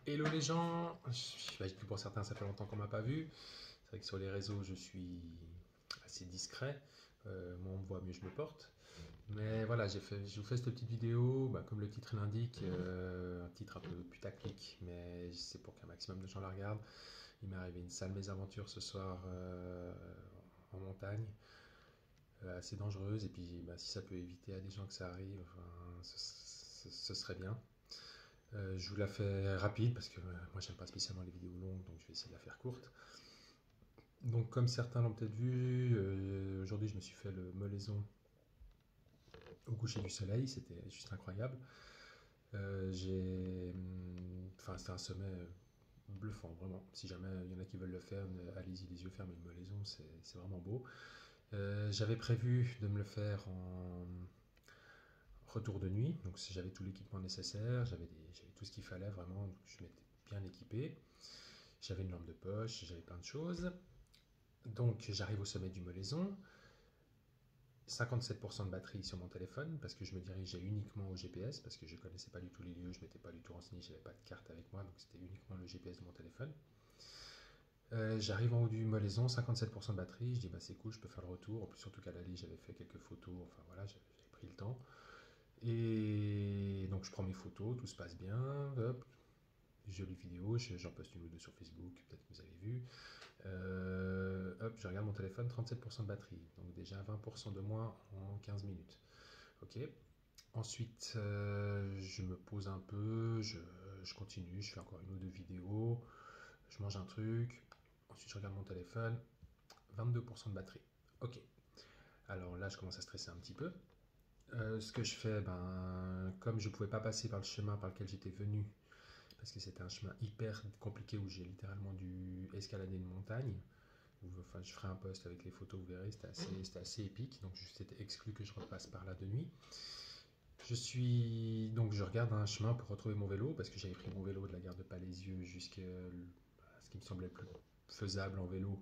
Hello les gens, pour certains ça fait longtemps qu'on m'a pas vu. C'est vrai que sur les réseaux je suis assez discret. Moi on me voit mieux je me porte. Mais voilà, je vous fais cette petite vidéo, comme le titre l'indique, un titre un peu putaclic, mais c'est pour qu'un maximum de gens la regardent. Il m'est arrivé une sale mésaventure ce soir en montagne, assez dangereuse, et puis si ça peut éviter à des gens que ça arrive, enfin, ce serait bien. Je vous la fais rapide parce que moi j'aime pas spécialement les vidéos longues, donc je vais essayer de la faire courte. Donc comme certains l'ont peut-être vu, aujourd'hui je me suis fait le molaison au coucher du soleil, c'était juste incroyable. C'était un sommet bluffant, vraiment. Si jamais il y en a qui veulent le faire, allez-y les yeux fermés, le molaison c'est vraiment beau. J'avais prévu de me le faire en retour de nuit, donc j'avais tout l'équipement nécessaire, j'avais tout ce qu'il fallait vraiment, donc je m'étais bien équipé. J'avais une lampe de poche, j'avais plein de choses. Donc j'arrive au sommet du Molaison, 57% de batterie sur mon téléphone parce que je me dirigeais uniquement au GPS parce que je ne connaissais pas du tout les lieux, je ne m'étais pas du tout renseigné, je n'avais pas de carte avec moi, donc c'était uniquement le GPS de mon téléphone. J'arrive en haut du Molaison, 57% de batterie, je dis c'est cool, je peux faire le retour. En plus surtout qu'à l'aller j'avais fait quelques photos, enfin voilà, j'avais pris le temps. Et donc je prends mes photos, tout se passe bien, hop, jolie vidéo, j'en poste une ou deux sur Facebook, peut-être que vous avez vu. Hop, je regarde mon téléphone, 37% de batterie, donc déjà 20% de moins en 15 minutes. Ok. Ensuite, je me pose un peu, je continue, je fais encore une ou deux vidéos, je mange un truc. Ensuite, je regarde mon téléphone, 22% de batterie. Ok. Alors là, je commence à stresser un petit peu. Ce que je fais, comme je ne pouvais pas passer par le chemin par lequel j'étais venu, parce que c'était un chemin hyper compliqué où j'ai littéralement dû escalader une montagne. Enfin, je ferai un post avec les photos, vous verrez, c'était assez épique. Donc, c'était exclu que je repasse par là de nuit. Donc, je regarde un chemin pour retrouver mon vélo parce que j'avais pris mon vélo de la gare de Palaisieux jusqu'à ce qui me semblait le plus faisable en vélo.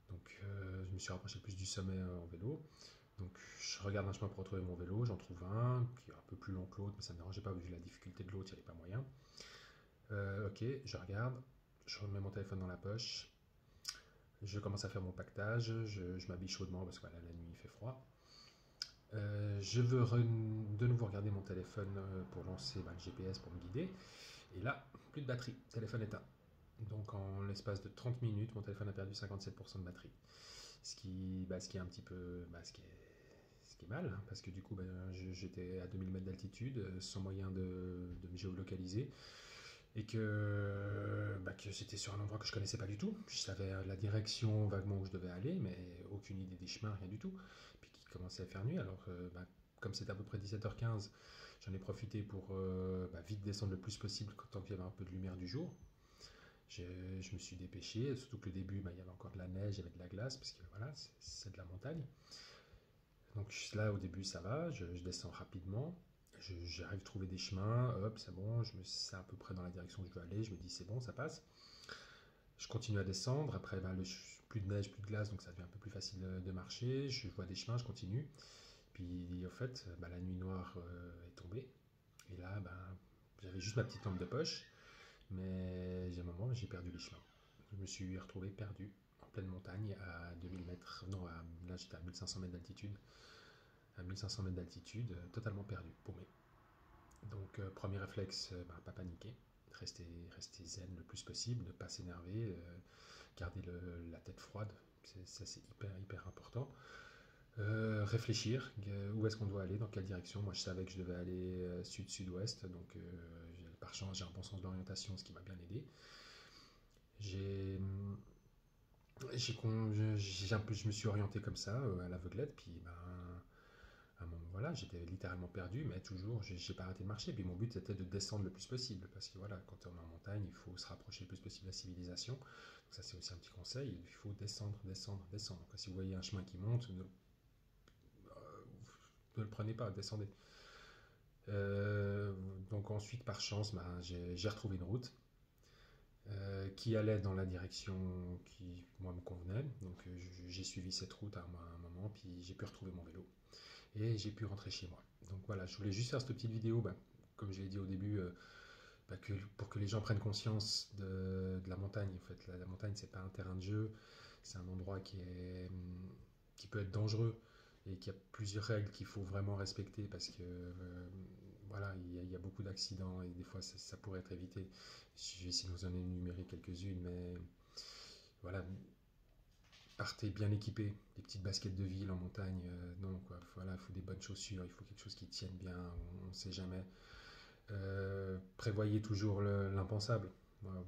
Donc, je me suis rapproché plus du sommet en vélo. Donc, je regarde un chemin pour retrouver mon vélo. J'en trouve un qui est un peu plus long que l'autre, mais ça ne me dérangeait pas vu la difficulté de l'autre, il n'y avait pas moyen. Ok, je regarde, je remets mon téléphone dans la poche. Je commence à faire mon pactage, je m'habille chaudement parce que voilà, la nuit il fait froid. Je veux de nouveau regarder mon téléphone pour lancer le GPS pour me guider. Et là, plus de batterie, téléphone éteint. Donc en l'espace de 30 minutes, mon téléphone a perdu 57% de batterie. Ce qui est un petit peu... ce qui est mal, hein, parce que du coup, j'étais à 2000 mètres d'altitude, sans moyen de me géolocaliser et que j'étais sur un endroit que je connaissais pas du tout. Je savais la direction vaguement où je devais aller, mais aucune idée des chemins, rien du tout. Puis qu'il commençait à faire nuit, alors comme c'était à peu près 17h15, j'en ai profité pour vite descendre le plus possible tant qu'il y avait un peu de lumière du jour. Je, je me suis dépêché, surtout que le début, il y avait encore de la neige, il y avait de la glace, parce que voilà, c'est de la montagne. Donc là, au début, ça va, je descends rapidement. J'arrive à trouver des chemins, hop, c'est bon, c'est à peu près dans la direction où je veux aller, je me dis c'est bon, ça passe. Je continue à descendre, après plus de neige, plus de glace, donc ça devient un peu plus facile de marcher, je vois des chemins, je continue. Puis en fait, la nuit noire est tombée, et là, j'avais juste ma petite lampe de poche, mais j'ai un moment, j'ai perdu les chemins. Je me suis retrouvé perdu en pleine montagne à 2000 mètres, non, là j'étais à 1500 mètres d'altitude, totalement perdu, paumé. Donc, premier réflexe, pas paniquer, rester, rester zen le plus possible, ne pas s'énerver, garder la tête froide, ça c'est hyper important. Réfléchir, où est-ce qu'on doit aller, dans quelle direction. Moi je savais que je devais aller sud-sud-ouest, donc par chance j'ai un bon sens d'orientation, ce qui m'a bien aidé. J'ai je me suis orienté comme ça, à l'aveuglette, puis à un moment, voilà, j'étais littéralement perdu, mais toujours, j'ai pas arrêté de marcher. Puis mon but c'était de descendre le plus possible, parce que voilà, quand on est en montagne, il faut se rapprocher le plus possible de la civilisation. Donc ça c'est aussi un petit conseil, il faut descendre, descendre, descendre. Donc, si vous voyez un chemin qui monte, ne le prenez pas, descendez. Euh, donc ensuite, par chance, j'ai retrouvé une route qui allait dans la direction qui, moi, me convenait. Donc j'ai suivi cette route à un moment, puis j'ai pu retrouver mon vélo et j'ai pu rentrer chez moi. Donc voilà, je voulais juste faire cette petite vidéo, comme je l'ai dit au début, pour que les gens prennent conscience de la montagne. En fait, la montagne, c'est pas un terrain de jeu, c'est un endroit qui peut être dangereux et qui a plusieurs règles qu'il faut vraiment respecter parce que voilà, il y a beaucoup d'accidents et des fois ça pourrait être évité. Je vais essayer de vous en énumérer quelques-unes, mais voilà, partez bien équipé, des petites baskets de ville en montagne, non quoi, voilà, il faut des bonnes chaussures, il faut quelque chose qui tienne bien, on ne sait jamais. Prévoyez toujours l'impensable.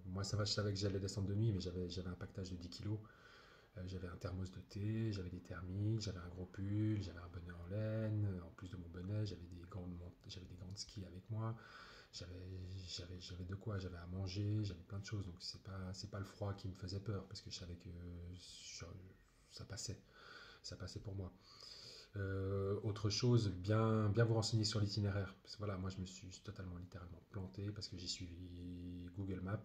Moi, ça va, je savais que j'allais descendre de nuit, mais j'avais un pactage de 10 kilos. J'avais un thermos de thé, j'avais des thermiques, j'avais un gros pull, j'avais un bonnet en laine. En plus de mon bonnet, j'avais des gants de ski avec moi. J'avais, j'avais de quoi, j'avais à manger, j'avais plein de choses. Donc c'est pas le froid qui me faisait peur parce que je savais que ça passait, ça passait pour moi. Autre chose, bien vous renseigner sur l'itinéraire. Parce que voilà, moi je me suis totalement littéralement planté parce que j'ai suivi Google Maps.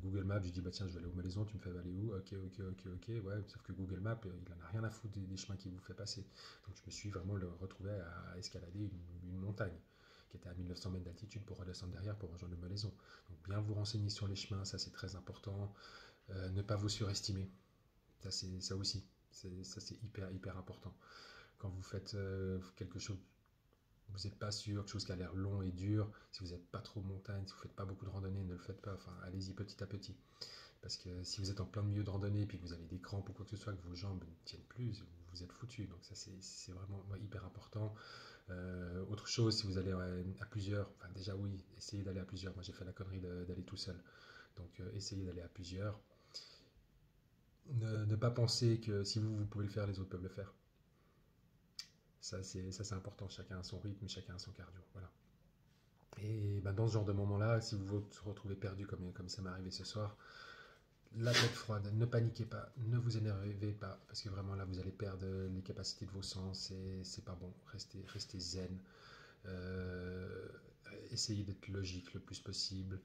Google Maps, j'ai dit bah tiens, je vais aller aux Malaisons, tu me fais aller où? Ok, ok, ok, ok, ouais, sauf que Google Maps, il en a rien à foutre des chemins qu'il vous fait passer. Donc je me suis vraiment retrouvé à escalader une montagne qui était à 1900 mètres d'altitude pour redescendre derrière pour rejoindre le Malaison. Donc bien vous renseigner sur les chemins, ça c'est très important. Ne pas vous surestimer, ça aussi, ça c'est hyper important. Quand vous faites quelque chose, vous n'êtes pas sûr, quelque chose qui a l'air long et dur, si vous n'êtes pas trop montagne, si vous ne faites pas beaucoup de randonnée, ne le faites pas. Enfin, allez-y petit à petit. Parce que si vous êtes en plein milieu de randonnée et puis que vous avez des crampes ou quoi que ce soit, que vos jambes ne tiennent plus, vous êtes foutu. Donc ça, c'est vraiment hyper important. Autre chose, si vous allez à plusieurs, enfin déjà oui, essayez d'aller à plusieurs. Moi, j'ai fait la connerie d'aller tout seul. Donc essayez d'aller à plusieurs. Ne pas penser que si vous pouvez le faire, les autres peuvent le faire. Ça, c'est important. Chacun a son rythme, chacun a son cardio. Voilà. Et ben, dans ce genre de moment-là, si vous vous retrouvez perdu comme ça m'est arrivé ce soir, la tête froide, ne paniquez pas, ne vous énervez pas, parce que vraiment là, vous allez perdre les capacités de vos sens et c'est pas bon. Restez zen. Euh, Essayez d'être logique le plus possible.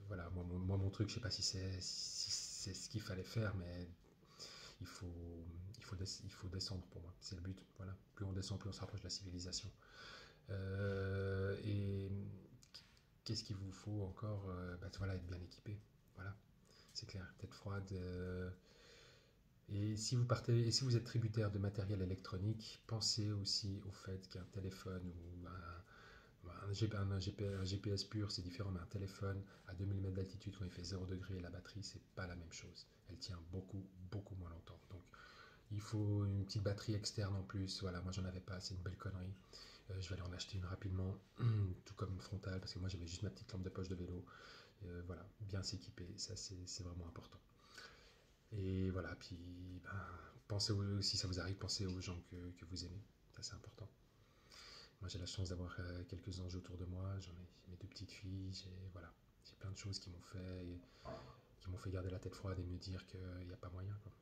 Voilà, mon truc, je sais pas si c'est ce qu'il fallait faire, mais il faut, il faut descendre pour moi. C'est le but. Voilà. Plus on descend, plus on se rapproche de la civilisation. Et qu'est-ce qu'il vous faut encore voilà, être bien équipé. Voilà, c'est clair. Tête froide. Et si vous partez, et si vous êtes tributaire de matériel électronique, pensez aussi au fait qu'un téléphone ou un GPS pur, c'est différent, mais un téléphone à 2000 mètres d'altitude, quand il fait 0 degré, la batterie, c'est pas la même chose. Elle tient beaucoup moins longtemps. Donc, il faut une petite batterie externe en plus. Voilà, moi j'en avais pas, c'est une belle connerie. Je vais aller en acheter une rapidement, tout comme une frontale, parce que moi j'avais juste ma petite lampe de poche de vélo. Voilà, bien s'équiper, ça c'est vraiment important. Et voilà, puis ben, si ça vous arrive, pensez aux gens que vous aimez, ça c'est important. Moi j'ai la chance d'avoir quelques anges autour de moi, j'en ai mes deux petites filles, j'ai plein de choses qui m'ont fait garder la tête froide et me dire qu'il n'y a pas moyen. Quoi.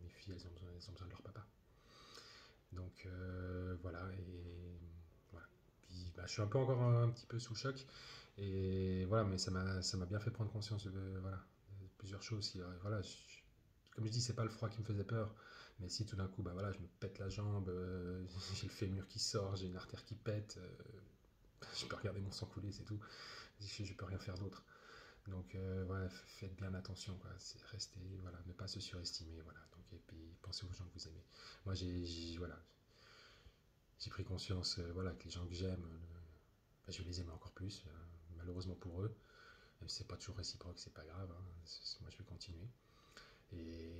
Mes filles, elles ont besoin de leur papa. Donc voilà, et voilà. Puis bah, je suis un peu encore un petit peu sous le choc, et voilà, mais ça m'a bien fait prendre conscience voilà, de plusieurs choses. Voilà, comme je dis, c'est pas le froid qui me faisait peur, mais si tout d'un coup, bah voilà, je me pète la jambe, j'ai le fémur qui sort, j'ai une artère qui pète, je peux regarder mon sang couler, c'est tout. Je peux rien faire d'autre. Donc voilà, faites bien attention, quoi. Voilà, ne pas se surestimer, voilà. Donc, et puis pensez aux gens que vous aimez. Moi, voilà, j'ai pris conscience, voilà, que les gens que j'aime, je vais les aimer encore plus, malheureusement pour eux. Même si c'est pas toujours réciproque, c'est pas grave. Hein. Moi, je vais continuer. Et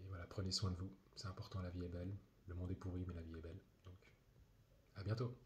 voilà, prenez soin de vous. C'est important, la vie est belle. Le monde est pourri, mais la vie est belle. Donc, à bientôt.